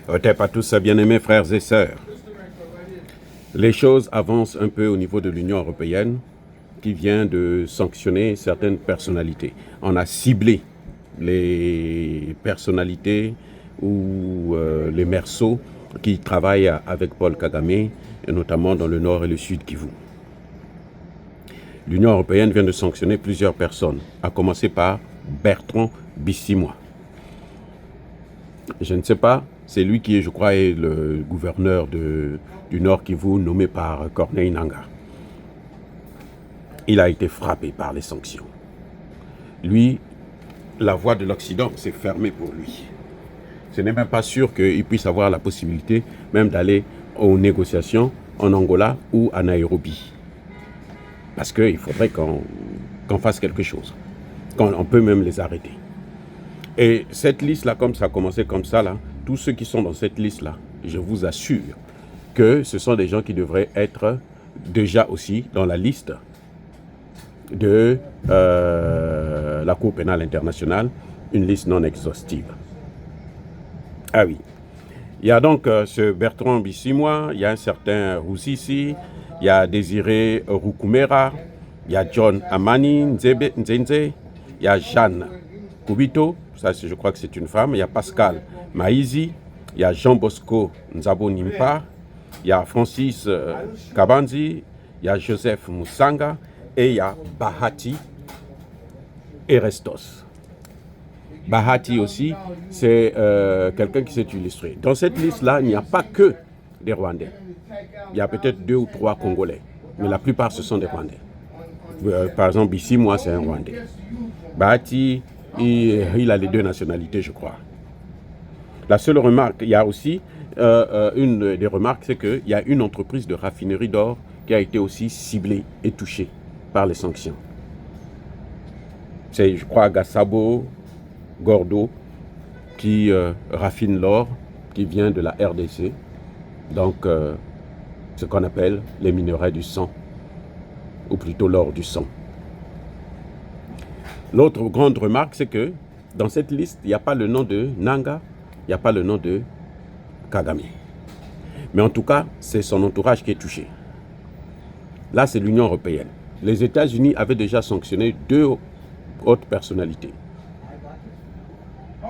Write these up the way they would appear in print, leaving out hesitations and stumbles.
Otep à tous, bien-aimés frères et sœurs. Les choses avancent un peu au niveau de l'Union européenne qui vient de sanctionner certaines personnalités. On a ciblé les personnalités ou les merceaux qui travaillent avec Paul Kagame, et notamment dans le nord et le sud Kivu. L'Union européenne vient de sanctionner plusieurs personnes, à commencer par Bertrand Bisimwa. Je ne sais pas, c'est lui qui, je crois, est le gouverneur du Nord Kivu, nommé par Corneille Nangaa. Il a été frappé par les sanctions. Lui, la voie de l'Occident s'est fermée pour lui. Ce n'est même pas sûr qu'il puisse avoir la possibilité même d'aller aux négociations en Angola ou à Nairobi. Parce qu'il faudrait qu'on fasse quelque chose. On peut même les arrêter. Et cette liste-là, comme ça a commencé comme ça, là, tous ceux qui sont dans cette liste-là, je vous assure que ce sont des gens qui devraient être déjà aussi dans la liste de la Cour pénale internationale, une liste non exhaustive. Ah oui. Il y a donc ce Bertrand Bisimwa, il y a un certain Rousisi, il y a Désiré Rukumera, il y a John Amani Nzenze, il y a Jeanne Kubito, ça je crois que c'est une femme, il y a Pascal Maïzi, il y a Jean Bosco Nzabo Nimpa, il y a Francis Kabanzi, il y a Joseph Moussanga et il y a Bahati Erestos. Bahati aussi, c'est quelqu'un qui s'est illustré. Dans cette liste-là, il n'y a pas que des Rwandais. Il y a peut-être 2 ou 3 Congolais, mais la plupart ce sont des Rwandais. Par exemple, ici, moi, c'est un Rwandais. Bahati, il a les 2 nationalités, je crois. La seule remarque, il y a aussi une des remarques, c'est qu'il y a une entreprise de raffinerie d'or qui a été aussi ciblée et touchée par les sanctions. C'est, je crois, Gassabo Gordo qui raffine l'or qui vient de la RDC, donc ce qu'on appelle les minerais du sang, ou plutôt l'or du sang. L'autre grande remarque, c'est que dans cette liste, il n'y a pas le nom de Nangaa, il n'y a pas le nom de Kagame. Mais en tout cas, c'est son entourage qui est touché. Là, c'est l'Union européenne. Les États-Unis avaient déjà sanctionné 2 hautes personnalités.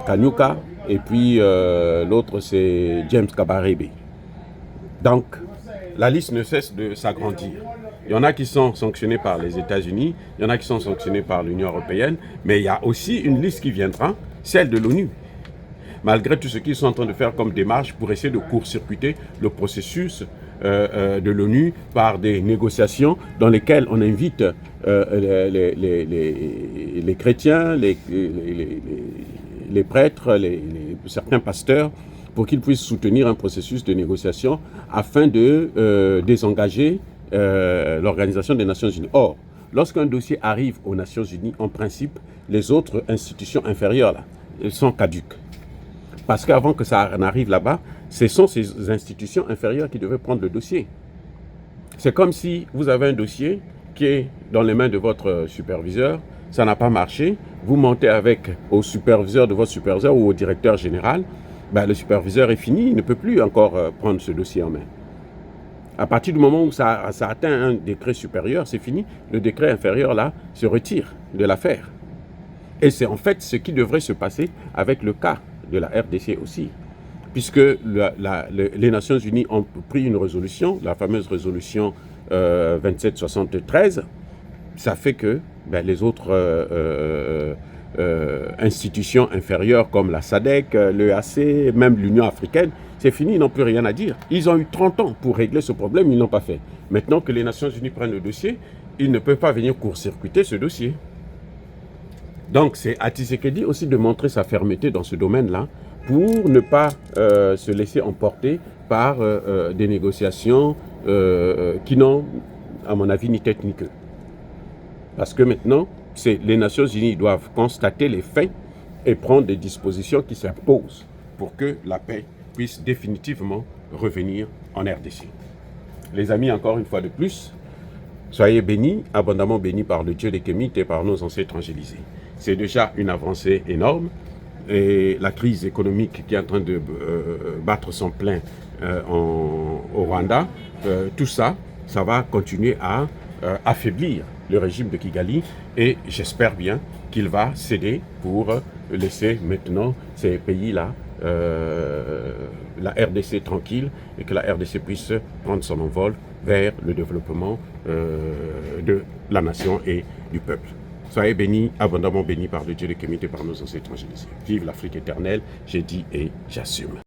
Kanyuka et puis l'autre c'est James Kabarebe. Donc la liste ne cesse de s'agrandir. Il y en a qui sont sanctionnés par les États-Unis, il y en a qui sont sanctionnés par l'Union européenne, mais il y a aussi une liste qui viendra, celle de l'ONU. Malgré tout ce qu'ils sont en train de faire comme démarche pour essayer de court-circuiter le processus de l'ONU par des négociations dans lesquelles on invite les chrétiens, les prêtres, certains pasteurs, pour qu'ils puissent soutenir un processus de négociation afin de désengager l'Organisation des Nations Unies. Or, lorsqu'un dossier arrive aux Nations Unies, en principe, les autres institutions inférieures là, elles sont caduques. Parce qu'avant que ça n'arrive là-bas, ce sont ces institutions inférieures qui devaient prendre le dossier. C'est comme si vous avez un dossier qui est dans les mains de votre superviseur, ça n'a pas marché, vous montez au superviseur de votre superviseur ou au directeur général, ben le superviseur est fini, il ne peut plus encore prendre ce dossier en main. À partir du moment où ça atteint un décret supérieur, c'est fini, le décret inférieur là se retire de l'affaire. Et c'est en fait ce qui devrait se passer avec le cas de la RDC aussi, puisque les Nations Unies ont pris une résolution, la fameuse résolution 2773, ça fait que les autres institutions inférieures comme la SADC, l'EAC, même l'Union africaine, c'est fini, ils n'ont plus rien à dire. Ils ont eu 30 ans pour régler ce problème, ils ne l'ont pas fait. Maintenant que les Nations Unies prennent le dossier, ils ne peuvent pas venir court-circuiter ce dossier. Donc c'est à Tshisekedi aussi de montrer sa fermeté dans ce domaine-là pour ne pas se laisser emporter par des négociations qui n'ont, à mon avis, ni tête ni queue. Parce que maintenant, les Nations Unies doivent constater les faits et prendre des dispositions qui s'imposent pour que la paix puisse définitivement revenir en RDC. Les amis, encore une fois de plus, soyez bénis, abondamment bénis par le Dieu des Kémites et par nos ancêtres angélisés. C'est déjà une avancée énorme, et la crise économique qui est en train de battre son plein au Rwanda, tout ça, ça va continuer à affaiblir le régime de Kigali et j'espère bien qu'il va céder pour laisser maintenant ces pays-là, la RDC tranquille et que la RDC puisse prendre son envol vers le développement de la nation et du peuple. Soyez bénis, abondamment bénis par le Dieu de Kémité, par nos ancêtres étrangers. Vive l'Afrique éternelle, j'ai dit et j'assume.